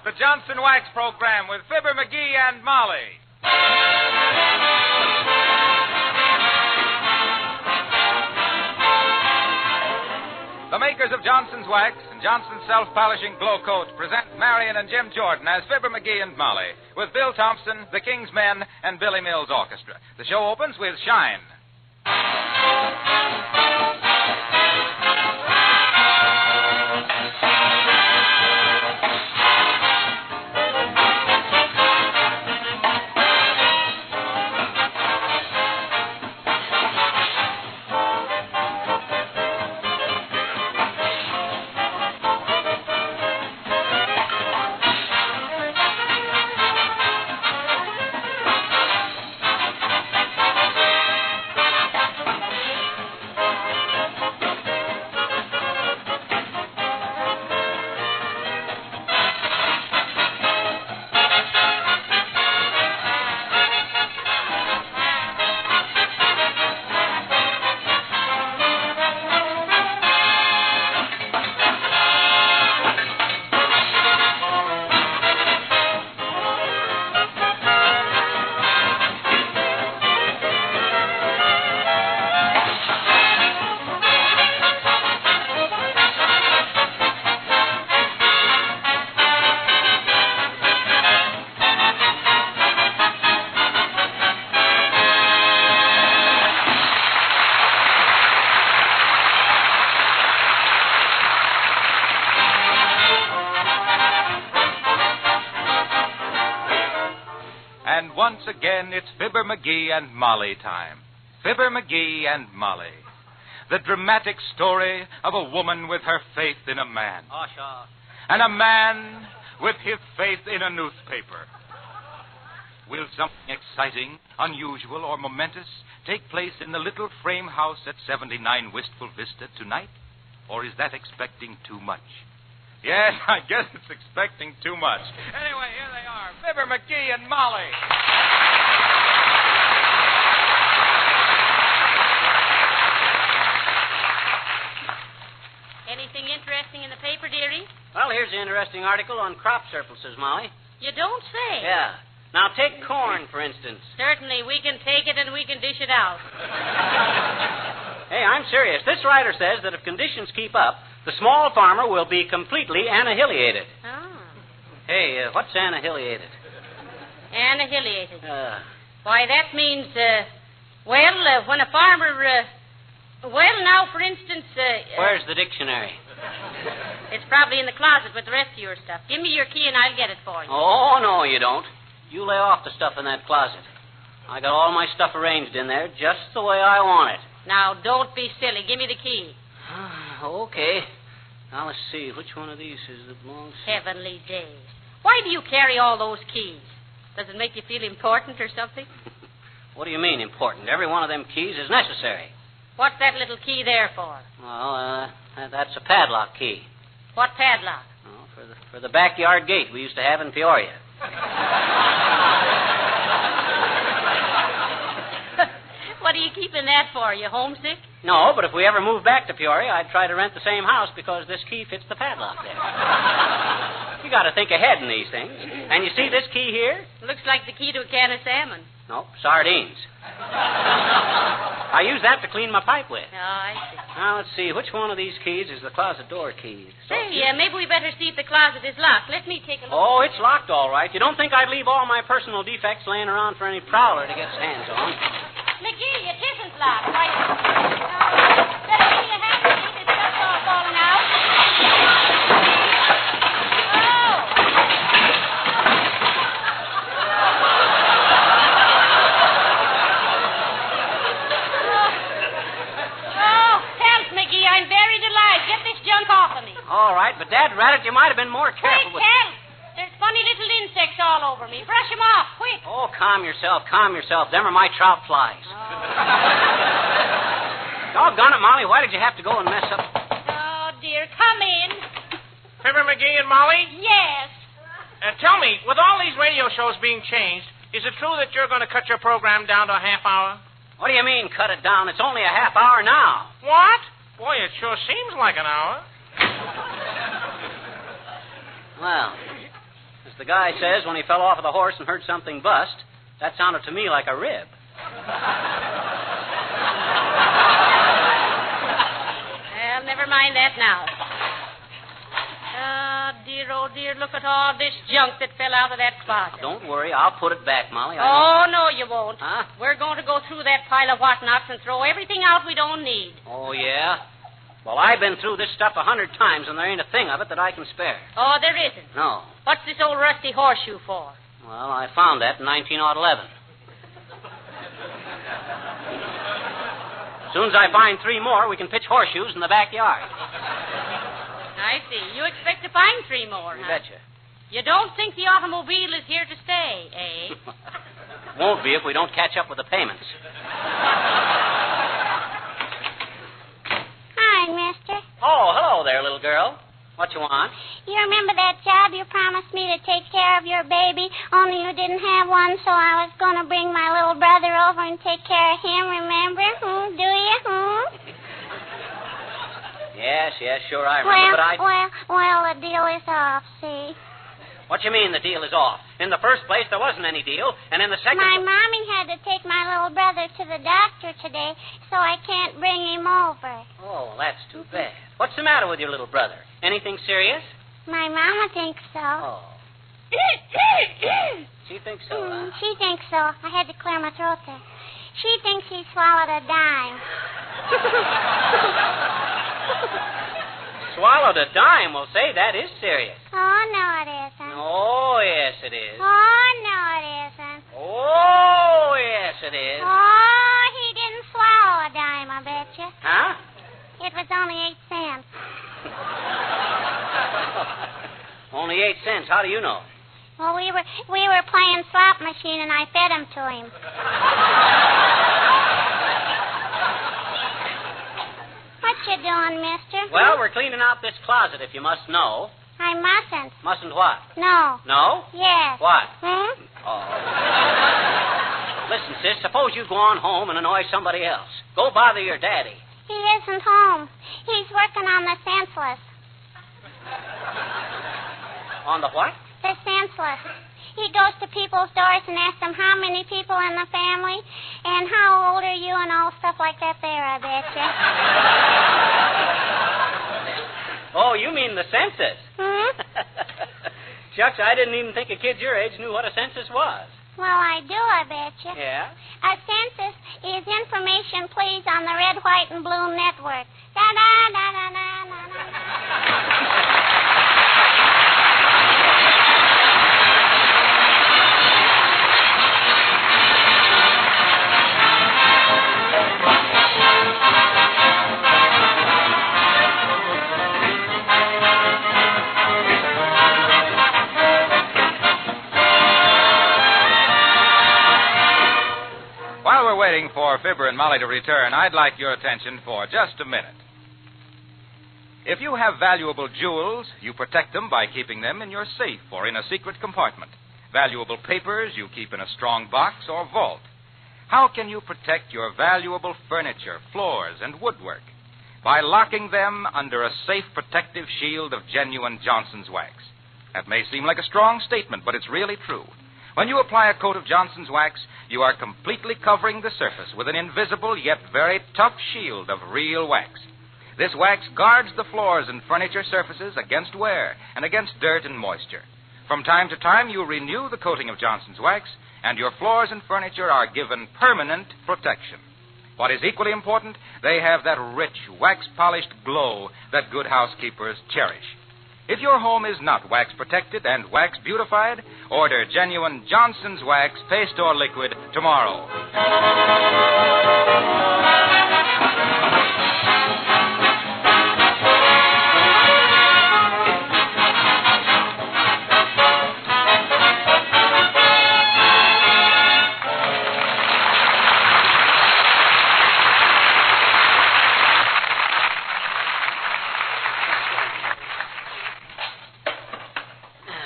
the Johnson Wax Program with Fibber McGee and Molly. The makers of Johnson's Wax and Johnson's Self-Polishing Glow Coat present Marian and Jim Jordan as Fibber McGee and Molly with Bill Thompson, the King's Men, and Billy Mills Orchestra. The show opens with Shine. Once again, it's Fibber McGee and Molly time. Fibber McGee and Molly. The dramatic story of a woman with her faith in a man. And a man with his faith in a newspaper. Will something exciting, unusual, or momentous take place in the little frame house at 79 Wistful Vista tonight? Or is that expecting too much? Yes, I guess it's expecting too much. Anyway, here they are, Fibber McGee and Molly. Anything interesting in the paper, dearie? Well, here's an interesting article on crop surpluses, Molly. You don't say. Yeah. Now, take corn, for instance. Certainly, we can take it and we can dish it out. Hey, I'm serious. This writer says that if conditions keep up, the small farmer will be completely annihilated. Oh. Hey, what's annihilated? Annihilated. Why, that means, when a farmer, now, for instance... Where's the dictionary? It's probably in the closet with the rest of your stuff. Give me your key and I'll get it for you. Oh, no, you don't. You lay off the stuff in that closet. I got all my stuff arranged in there just the way I want it. Now, don't be silly. Give me the key. Okay. Now, let's see. Which one of these is the belongs? Heavenly days. Why do you carry all those keys? Does it make you feel important or something? What do you mean, important? Every one of them keys is necessary. What's that little key there for? Well, that's a padlock key. What padlock? Oh, for the backyard gate we used to have in Peoria. What are you keeping that for? You homesick? No, but if we ever moved back to Peoria, I'd try to rent the same house because this key fits the padlock there. You got to think ahead in these things. And you see this key here? Looks like the key to a can of salmon. Nope, sardines. I use that to clean my pipe with. Oh, I see. Now, let's see. Which one of these keys is the closet door key? Say, maybe we better see if the closet is locked. Let me take a look. Oh, it's locked all right. You don't think I'd leave all my personal defects laying around for any prowler to get his hands on? McGee, it isn't locked. Why, let me see your hand, McGee. It's just all falling out. All right, but Dad Rabbit, you might have been more careful with... Quick, there's funny little insects all over me. Brush them off, quick. Oh, calm yourself. Them are my trout flies. Doggone it, Molly, why did you have to go and mess up... Oh, dear, come in. Fibber McGee and Molly? Yes. Tell me, with all these radio shows being changed, is it true that you're going to cut your program down to a half hour? What do you mean, cut it down? It's only a half hour now. What? Boy, it sure seems like an hour. Well, the guy says when he fell off of the horse and heard something bust, that sounded to me like a rib. Well, never mind that now. Oh, dear, look at all this junk that fell out of that closet. Don't worry, I'll put it back, Molly. Oh, no, you won't. Huh? We're going to go through that pile of whatnots and throw everything out we don't need. Oh, yeah? Well, I've been through this stuff 100 times, and there ain't a thing of it that I can spare. Oh, there isn't. No. What's this old rusty horseshoe for? Well, I found that in 1911. As soon as I find 3 more, we can pitch horseshoes in the backyard. I see. You expect to find 3 more, You huh? betcha. You don't think the automobile is here to stay, eh? Won't be if we don't catch up with the payments. Hi, mister. Oh, hello there, little girl. What you want? You remember that job you promised me to take care of your baby, only you didn't have one, so I was going to bring my little brother over and take care of him, remember? Do you? Yes, sure, I remember, Well, the deal is off, see? What you mean the deal is off? In the first place, there wasn't any deal, and in the second... My mommy had to take my little brother to the doctor today, so I can't bring him over. Oh, that's too bad. What's the matter with your little brother? Anything serious? My mama thinks so. Oh. She thinks so, huh? She thinks so. I had to clear my throat there. She thinks he swallowed a dime. Swallowed a dime? Well, say, that is serious. Oh, no, it isn't. Oh, yes, it is. Oh, no, it isn't. Oh, yes, it is. Oh, he didn't swallow a dime, I bet you. Huh? It was only 8 cents. Only 8 cents. How do you know? Well, we were playing slot machine, and I fed him to him. What you doing, mister? Well, we're cleaning out this closet, if you must know. I mustn't. Mustn't what? No. No? Yes. What? Hmm? Oh. Listen, sis, suppose you go on home and annoy somebody else. Go bother your daddy. He isn't home. He's working on the senseless. On the what? The senseless. He goes to people's doors and asks them how many people in the family and how old are you and all stuff like that there, I bet you. Oh, you mean the census? Hmm? Shucks, I didn't even think a kid your age knew what a census was. Well, I do, I bet you. Yeah? A census is information, please, on the red, white, and blue network. Da-da-da-da-da-da-da. While we're waiting for Fibber and Molly to return, I'd like your attention for just a minute. If you have valuable jewels, you protect them by keeping them in your safe or in a secret compartment. Valuable papers you keep in a strong box or vault. How can you protect your valuable furniture, floors, and woodwork? By locking them under a safe protective shield of genuine Johnson's wax. That may seem like a strong statement, but it's really true. When you apply a coat of Johnson's wax, you are completely covering the surface with an invisible yet very tough shield of real wax. This wax guards the floors and furniture surfaces against wear and against dirt and moisture. From time to time, you renew the coating of Johnson's wax, and your floors and furniture are given permanent protection. What is equally important, they have that rich, wax-polished glow that good housekeepers cherish. If your home is not wax-protected and wax-beautified, order genuine Johnson's Wax, paste or liquid, tomorrow.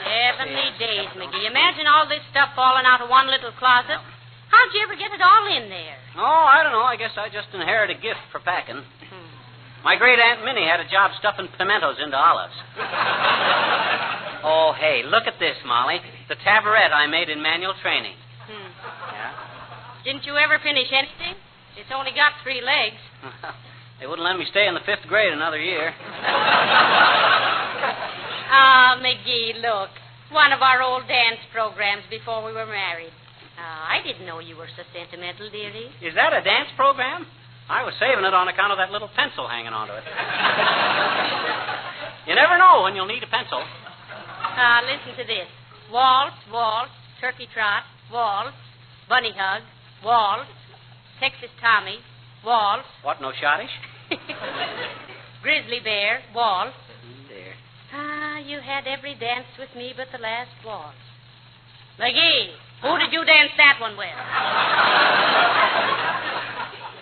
Heavenly days, McGee. Imagine all this stuff falling out of one little closet. How'd you ever get it all in there? Oh, I don't know. I guess I just inherited a gift for packing. My great Aunt Minnie had a job stuffing pimentos into olives. Oh, hey, look at this, Molly. The tabaret I made in manual training. Yeah? Didn't you ever finish anything? It's only got 3 legs. They wouldn't let me stay in the 5th grade another year. McGee, look. One of our old dance programs before we were married. I didn't know you were so sentimental, dearie. Is that a dance program? I was saving it on account of that little pencil hanging onto it. You never know when you'll need a pencil. Listen to this. Waltz, waltz, turkey trot, waltz, bunny hug, waltz, Texas Tommy, waltz. What, no schottish? Grizzly bear, waltz. There. You had every dance with me but the last waltz. McGee, who did you dance that one with?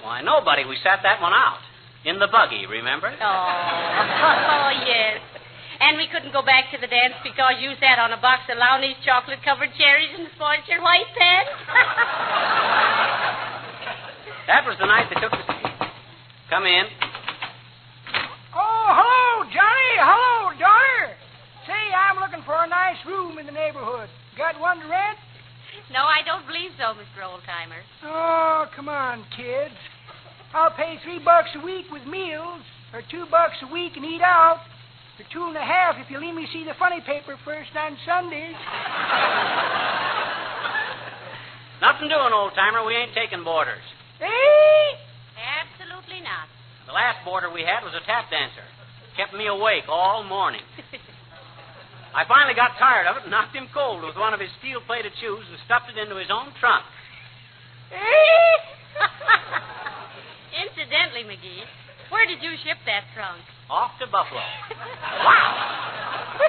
Why, nobody. We sat that one out. In the buggy, remember? Oh, yes. And we couldn't go back to the dance because you sat on a box of Lowney's chocolate-covered cherries and spoiled your white pants. That was the night they took us. Come in. Oh, hello, Johnny. Hello, daughter. Say, I'm looking for a nice room in the neighborhood. Got one to rent? No, I don't believe so, Mr. Oldtimer. Oh, come on, kids. I'll pay $3 a week with meals, or $2 a week and eat out, or $2.50 if you let me see the funny paper first on Sundays. Nothing doing, old-timer. We ain't taking boarders. Eh? Absolutely not. The last boarder we had was a tap dancer. Kept me awake all morning. I finally got tired of it and knocked him cold with one of his steel-plated shoes and stuffed it into his own trunk. Incidentally, McGee, where did you ship that trunk? Off to Buffalo. Wow!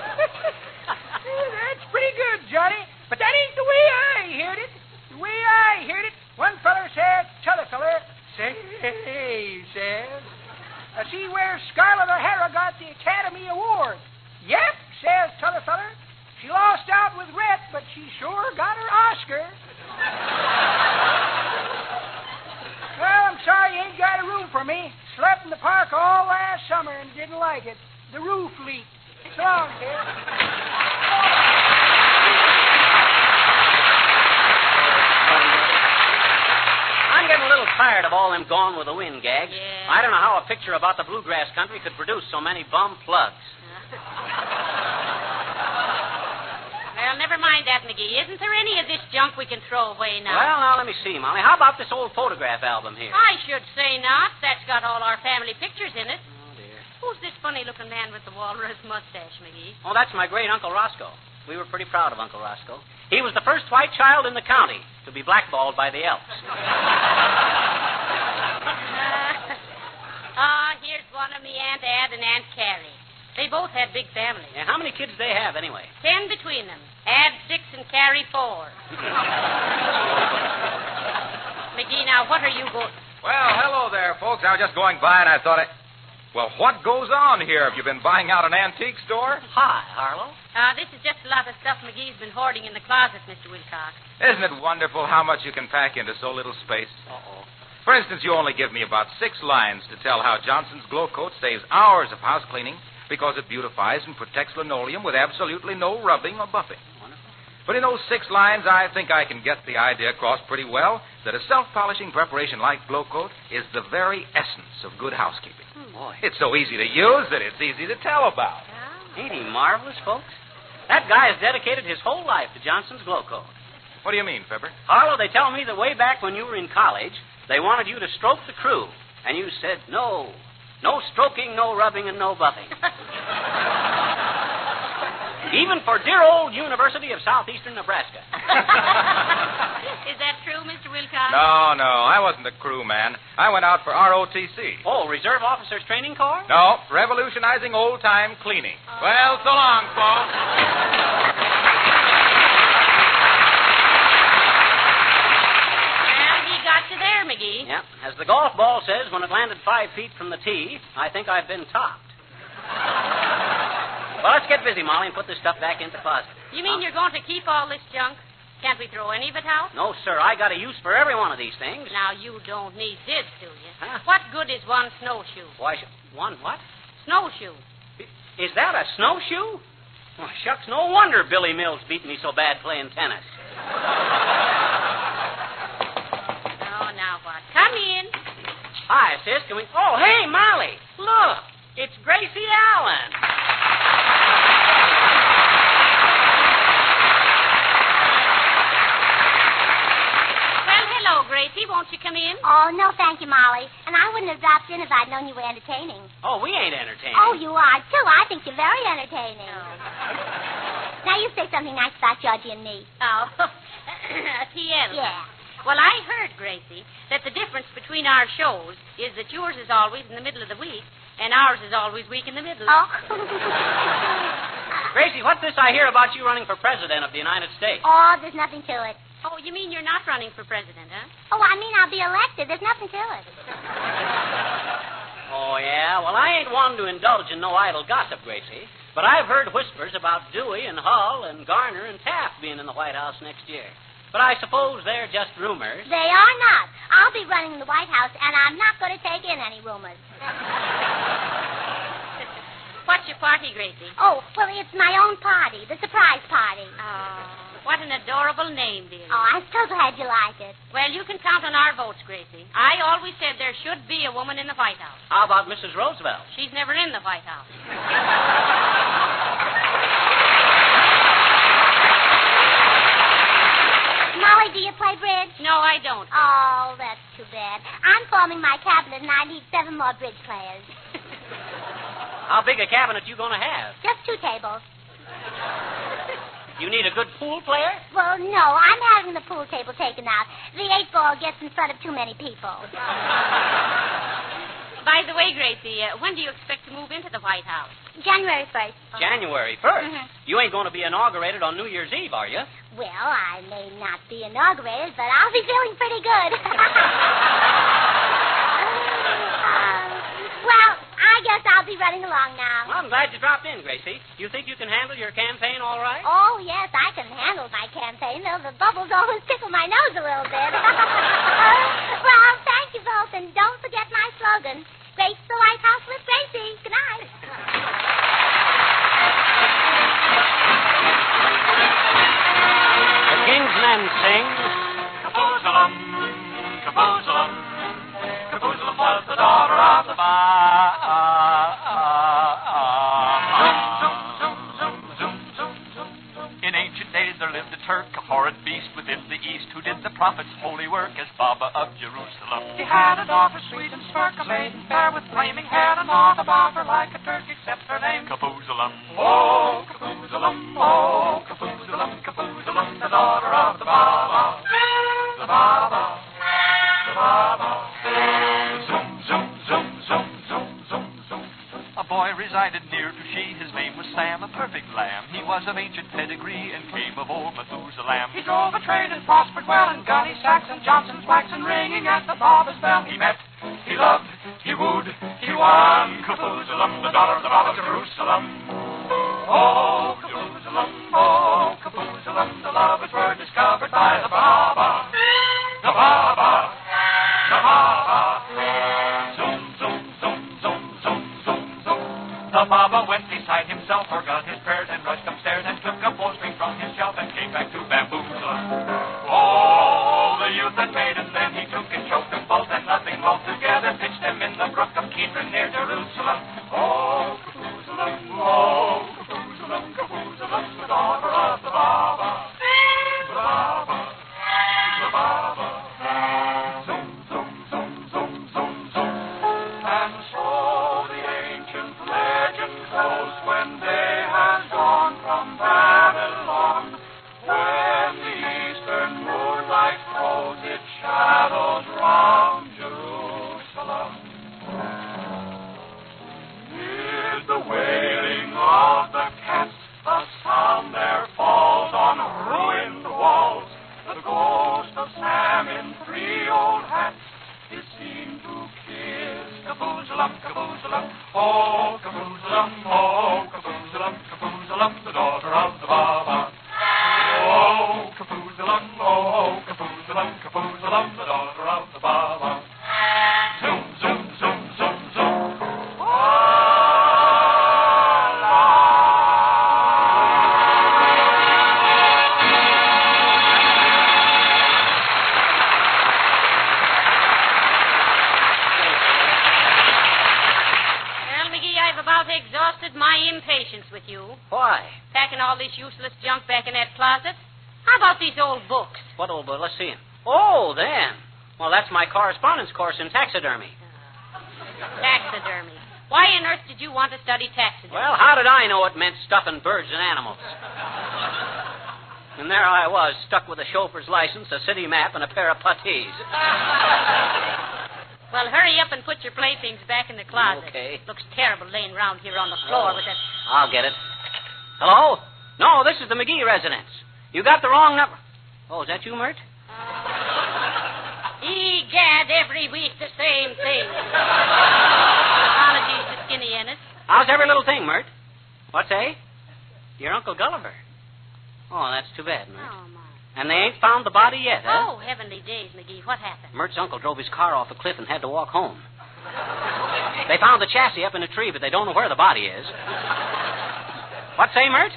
That's pretty good, Johnny. But that ain't the way I heard it. The way I heard it, one feller said, t'other feller, say, says, see where Scarlett O'Hara got the Academy Award. Yep, says t'other feller. She lost out with Rhett, but she sure got her Oscar. Well, I'm sorry you ain't got a room for me. Slept in the park all last summer and didn't like it. The roof leaked. So long, kid. I'm getting a little tired of all them Gone with the Wind gags. Yeah. I don't know how a picture about the bluegrass country could produce so many bum plugs. Well, never mind that, McGee. Isn't there any of this junk we can throw away now? Well, now, let me see, Molly. How about this old photograph album here? I should say not. That's got all our family pictures in it. Oh, dear. Who's this funny-looking man with the walrus mustache, McGee? Oh, that's my great Uncle Roscoe. We were pretty proud of Uncle Roscoe. He was the first white child in the county to be blackballed by the Elks. Here's one of me Aunt Ad and Aunt Carrie. They both had big families. Yeah, how many kids do they have, anyway? 10 between them. Add 6 and Carrie 4. McGee, now, what are you going... Well, hello there, folks. I was just going by and I thought Well, what goes on here? Have you been buying out an antique store? Hi, Harlow. This is just a lot of stuff McGee's been hoarding in the closet, Mr. Wilcox. Isn't it wonderful how much you can pack into so little space? Uh-oh. For instance, you only give me about 6 lines to tell how Johnson's Glow Coat saves hours of house cleaning because it beautifies and protects linoleum with absolutely no rubbing or buffing. Wonderful. But in those 6 lines, I think I can get the idea across pretty well that a self-polishing preparation like Glow Coat is the very essence of good housekeeping. Boy. It's so easy to use that it's easy to tell about. Ain't he marvelous, folks? That guy has dedicated his whole life to Johnson's Glow Coat. What do you mean, Fibber? Harlow, they tell me that way back when you were in college, they wanted you to stroke the crew, and you said no. No stroking, no rubbing, and no buffing. Even for dear old University of Southeastern Nebraska. Is that true, Mr. Wilcox? No, I wasn't a crew man. I went out for ROTC. Oh, Reserve Officers Training Corps? No, revolutionizing old-time cleaning. Well, so long, folks. Well, he got you there, McGee. Yeah. As the golf ball says, when it landed 5 feet from the tee, I think I've been topped. Well, let's get busy, Molly, and put this stuff back in the closet. You mean you're going to keep all this junk? Can't we throw any of it out? No, sir. I got a use for every one of these things. Now, you don't need this, do you? Huh? What good is one snowshoe? Why, one what? Snowshoe. Is that a snowshoe? Oh, shucks, no wonder Billy Mills beat me so bad playing tennis. Oh, now what? Come in. Hi, sis. Can we... Oh, hey, Molly. Look, it's Gracie Allen. Well, hello, Gracie. Won't you come in? Oh, no, thank you, Molly. And I wouldn't have dropped in if I'd known you were entertaining. Oh, we ain't entertaining. Oh, you are, too. I think you're very entertaining. Now, you say something nice about Georgie and me. Oh, T.L. Yeah. Well, I heard, Gracie, that the difference between our shows is that yours is always in the middle of the week, and ours is always week in the middle. Oh. Gracie, what's this I hear about you running for president of the United States? Oh, there's nothing to it. Oh, you mean you're not running for president, huh? Oh, I mean I'll be elected. There's nothing to it. Oh, yeah? Well, I ain't one to indulge in no idle gossip, Gracie. But I've heard whispers about Dewey and Hull and Garner and Taft being in the White House next year. But I suppose they're just rumors. They are not. I'll be running the White House, and I'm not going to take in any rumors. What's your party, Gracie? Oh, well, it's my own party, the surprise party. Oh, what an adorable name, dear. Oh, I'm so glad you like it. Well, you can count on our votes, Gracie. I always said there should be a woman in the White House. How about Mrs. Roosevelt? She's never in the White House. Molly, do you play bridge? No, I don't. Oh, that's too bad. I'm forming my cabinet, and I need 7 more bridge players. How big a cabinet you going to have? Just 2 tables. You need a good pool player? Well, no, I'm having the pool table taken out. The 8-ball gets in front of too many people. By the way, Gracie, when do you expect to move into the White House? January 1st. January 1st? Mhm. You ain't going to be inaugurated on New Year's Eve, are you? Well, I may not be inaugurated, but I'll be feeling pretty good. Well, I guess I'll be running along now. Well, I'm glad you dropped in, Gracie. You think you can handle your campaign all right? Oh, yes, I can handle my campaign, though the bubbles always tickle my nose a little bit. Well, thank you both, and don't forget my slogan, Grace the White House with Gracie. Good night. The King's Men sing... Kaboozalum, Kaboozalum, Kaboozalum was the daughter of the In ancient days there lived a Turk, a horrid beast within the East, who did the prophet's holy work as Baba of Jerusalem. He had a daughter sweet and stark, a maiden fair with flaming hair, and all about her like a Turk except her name Kaboozalum. Oh, Kaboozalum, oh, Kaboozalum, Kaboozalum, the daughter of the Baba. The Baba, the Baba. Zoom, zoom, zoom, zoom, zoom, zoom, zoom. A boy resided near to she, his name was Sam, a perfect lamb. He was of ancient pedigree and came of old Methuselah. He drove a trade and prospered well in gunny sacks and Johnson's wax and ringing at the Baba's bell. He met, he loved, he wooed, he won Kaboozalum, the daughter of the Baba of Jerusalem. Oh, Kaboozalum, oh, Kaboozalum, the lovers were discovered by the Baba. The Baba, the Baba. Zoom, zoom, zoom, zoom, zoom, zoom, zoom. The Baba went beside himself, forgot his prayers, and rushed upstairs and took a bowstring from his shelf and came back to bamboozle. Oh, the youth and maiden then he took and choked them both, and nothing both together pitched them in the brook of Kidron near Jerusalem. Oh, Kaboozalum, oh, Kaboozalum, Kaboozalum, the daughter of the Baba. The Baba, the Baba. Zoom, zoom, zoom, zoom, zoom, zoom. And so the ancient legend goes, when they had gone from Babylon, when the eastern moonlight throws its shadows round Jerusalem, with the wailing of the cats, a sound there falls on ruined walls. The ghost of Sam in 3 old hats is seen to kiss Kaboozalum, Kaboozalum, oh, Kaboozalum, oh, Kaboozalum, Kaboozalum, the daughter of the Baba. Oh, Kaboozalum, oh, Kaboozalum, Kaboozalum, the daughter of the Baba. Zoom, zoom, zoom, zoom, zoom. Oh, la. patience with you. Why? Packing all this useless junk back in that closet. How about these old books? What old book? Let's see him. Oh, them. Well, that's my correspondence course in taxidermy. Taxidermy. Why on earth did you want to study taxidermy? Well, how did I know it meant stuffing birds and animals? And there I was, stuck with a chauffeur's license, a city map, and a pair of puttees. Well, hurry up and put your playthings back in the closet. Okay. Looks terrible laying around here on the floor with that... I'll get it. Hello? No, this is the McGee residence. You got the wrong number. Oh, is that you, Mert? Egad, every week the same thing. Apologies to Skinny Ennis. How's every little thing, Mert? What's that? Your Uncle Gulliver. Oh, that's too bad, Mert. Oh, my. And they ain't found the body yet, huh? Oh, heavenly days, McGee. What happened? Mert's uncle drove his car off a cliff and had to walk home. They found the chassis up in a tree, but they don't know where the body is. What say, Mert?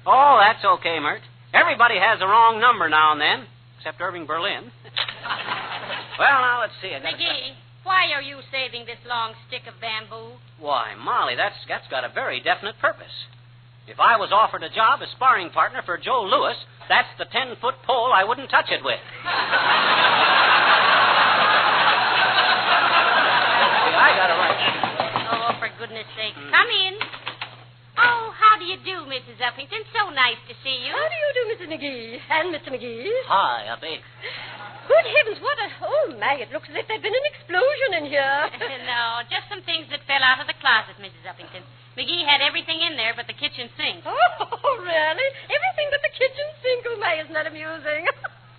Oh, that's okay, Mert. Everybody has the wrong number now and then, except Irving Berlin. Well, now, let's see. McGee, why are you saving this long stick of bamboo? Why, Molly, that's got a very definite purpose. If I was offered a job as sparring partner for Joe Louis, that's the 10-foot pole I wouldn't touch it with. I got it right. Oh, for goodness sake. Come in. Oh, how do you do, Mrs. Uppington? So nice to see you. How do you do, Mrs. McGee? And Mr. McGee? Hi, Uppy. Good heavens, what a... Oh, my, it looks as if there'd been an explosion in here. No, just some things that fell out of the closet, Mrs. Uppington. McGee had everything in there but the kitchen sink. Oh, really? Everything but the kitchen sink. Oh, my, isn't that amusing?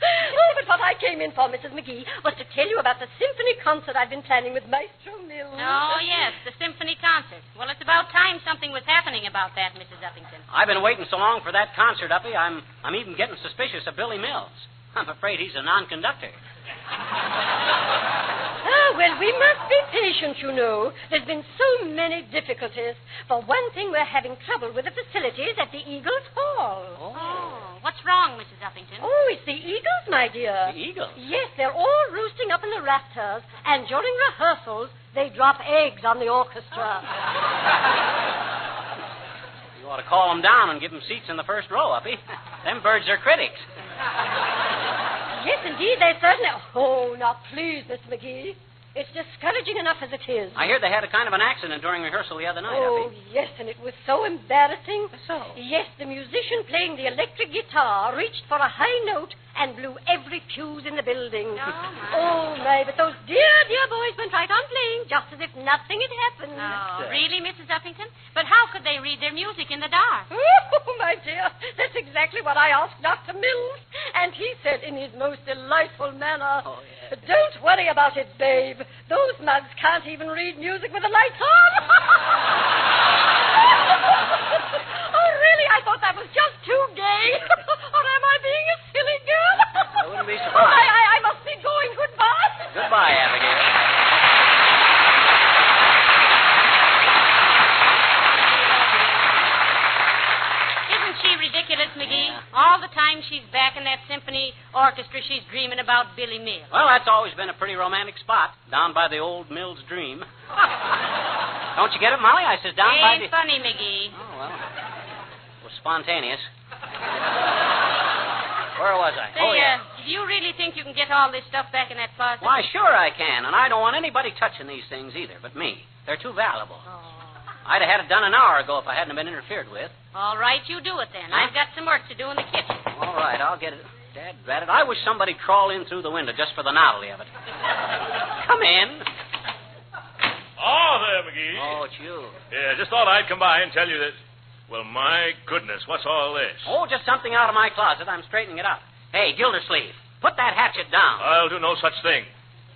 Oh, but what I came in for, Mrs. McGee, was to tell you about the symphony concert I've been planning with Maestro Mills. Oh, yes, the symphony concert. Well, it's about time something was happening about that, Mrs. Uppington. I've been waiting so long for that concert, Uppy, I'm even getting suspicious of Billy Mills. I'm afraid he's a non-conductor. Ah, well, we must be patient, you know. There's been so many difficulties. For one thing, we're having trouble with the facilities at the Eagles Hall. Oh, what's wrong, Mrs. Uppington? Oh, it's the Eagles, my dear. The Eagles? Yes, they're all roosting up in the rafters, and during rehearsals, they drop eggs on the orchestra. You ought to call them down and give them seats in the first row, Uppy. Them birds are critics. Yes, indeed, they certainly... Oh, now, please, Miss McGee. It's discouraging enough as it is. I hear they had a kind of an accident during rehearsal the other night, Oh, Uppy. yes, and it was so embarrassing. So? Yes, the musician playing the electric guitar reached for a high note and blew every fuse in the building. Oh, my, but those dear, dear boys went right on playing just as if nothing had happened. Oh, really, Mrs. Uppington? But how could they read their music in the dark? Oh, my dear, that's exactly what I asked Dr. Mills, and he said in his most delightful manner, Don't worry about it, babe. Those mugs can't even read music with the lights on. Oh, really, I thought that was just too gay. Or am I being a silly girl? I wouldn't be surprised. Oh, I must be going. Goodbye. Goodbye, Abigail. Ridiculous, McGee. All the time she's back in that symphony orchestra, she's dreaming about Billy Mills. Well, that's always been a pretty romantic spot, down by the old Mills Dream. Don't you get it, Molly? I says down by the... Ain't funny, McGee. Oh, well. It was spontaneous. Where was I? Say, do you really think you can get all this stuff back in that closet? Why, sure I can, and I don't want anybody touching these things either but me. They're too valuable. Oh. I'd have had it done an hour ago if I hadn't been interfered with. All right, you do it then. I've got some work to do in the kitchen. All right, I'll get it. Dad, drat it. I wish somebody'd crawl in through the window just for the novelty of it. Come in. Oh, there, McGee. Oh, it's you. Yeah, just thought I'd come by and tell you that... Well, my goodness, what's all this? Oh, just something out of my closet. I'm straightening it up. Hey, Gildersleeve, put that hatchet down. I'll do no such thing.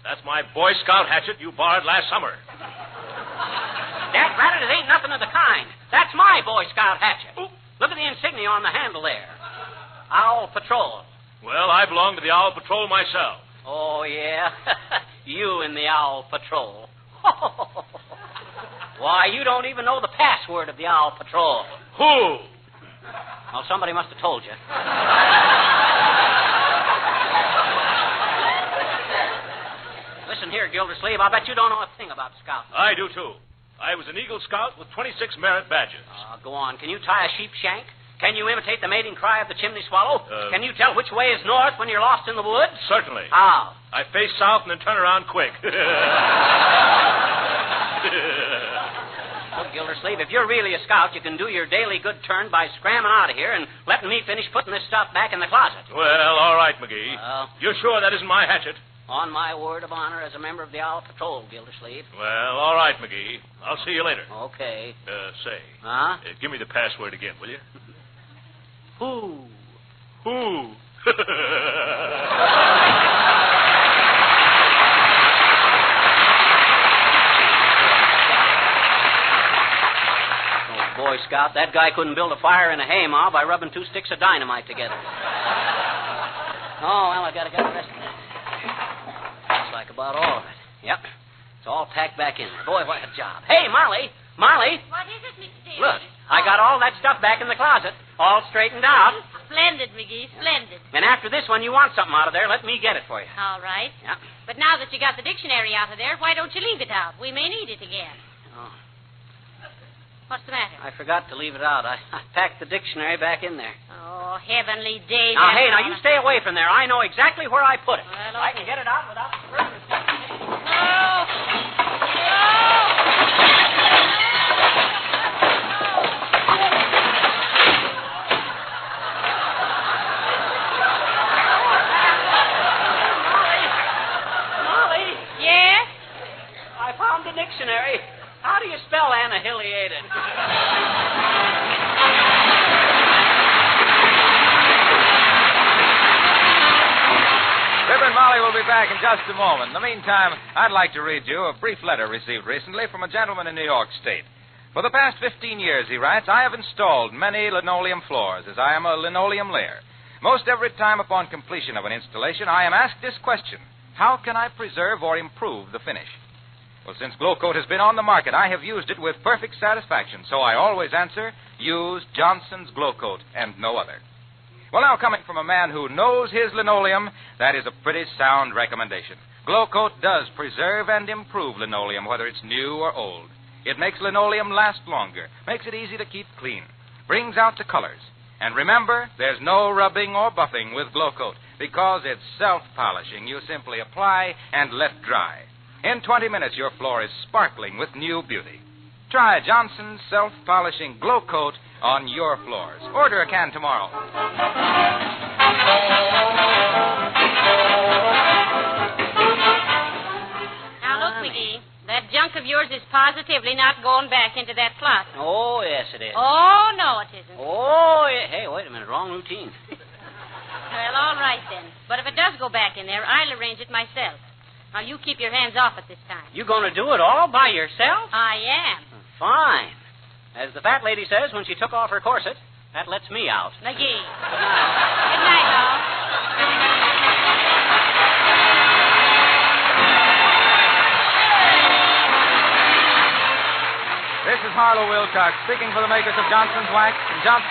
That's my Boy Scout hatchet you borrowed last summer. Dad, rat it ain't nothing of the kind. That's my Boy Scout hatchet. Ooh. Look at the insignia on the handle there. Owl Patrol. Well, I belong to the Owl Patrol myself. Oh, yeah? You in the Owl Patrol. Why, you don't even know the password of the Owl Patrol. Who? Well, somebody must have told you. Listen here, Gildersleeve, I bet you don't know a thing about scouting. I do, too. I was an Eagle Scout with 26 merit badges. Go on. Can you tie a sheep shank? Can you imitate the mating cry of the chimney swallow? Can you tell which way is north when you're lost in the woods? Certainly. How? I face south and then turn around quick. Look, Gildersleeve, if you're really a scout, you can do your daily good turn by scramming out of here and letting me finish putting this stuff back in the closet. Well, all right, McGee. Well, You're sure that isn't my hatchet? on my word of honor as a member of the Owl Patrol, Gildersleeve. Well, all right, McGee. I'll see you later. Okay. Say. Huh? Give me the password again, will you? Who? Who? Boy Scout, that guy couldn't build a fire in a haymow by rubbing 2 sticks of dynamite together. Oh, well, I gotta get the rest of that. Looks like about all of it. Yep. It's all packed back in there. Boy, what a job. Hey, Molly! Molly! What is it, Mr. Daly? Look, I got all that stuff back in the closet, all straightened out. Splendid, McGee, splendid. And after this one, you want something out of there, let me get it for you. All right. Yep. But now that you got the dictionary out of there, why don't you leave it out? We may need it again. Oh, What's the matter? I forgot to leave it out. I packed the dictionary back in there. Oh, heavenly days. Now, hey, now you stay away from there. I know exactly where I put it. Well, I can get it out without further Molly! Yes? I found the dictionary. How do you spell annihilated? Fibber and Molly will be back in just a moment. In the meantime, I'd like to read you a brief letter received recently from a gentleman in New York State. For the past 15 years, he writes, I have installed many linoleum floors, as I am a linoleum layer. Most every time upon completion of an installation, I am asked this question: how can I preserve or improve the finish? Well, since Glow Coat has been on the market, I have used it with perfect satisfaction, so I always answer, use Johnson's Glow Coat and no other. Well, now, coming from a man who knows his linoleum, that is a pretty sound recommendation. Glow Coat does preserve and improve linoleum, whether it's new or old. It makes linoleum last longer, makes it easy to keep clean, brings out the colors. And remember, there's no rubbing or buffing with Glow Coat, because it's self-polishing. You simply apply and let dry. In 20 minutes, your floor is sparkling with new beauty. Try Johnson's self-polishing Glow Coat on your floors. Order a can tomorrow. Now, look, McGee, that junk of yours is positively not going back into that closet. Oh, yes, it is. Oh, no, it isn't. Oh, yeah. Hey, wait a minute. Wrong routine. Well, all right, then. But if it does go back in there, I'll arrange it myself. Now, you keep your hands off it this time. You going to do it all by yourself? I am. Fine. As the fat lady says when she took off her corset, that lets me out. McGee. Good night. Good night, all. This is Harlow Wilcox speaking for the makers of Johnson's Wax and Johnson.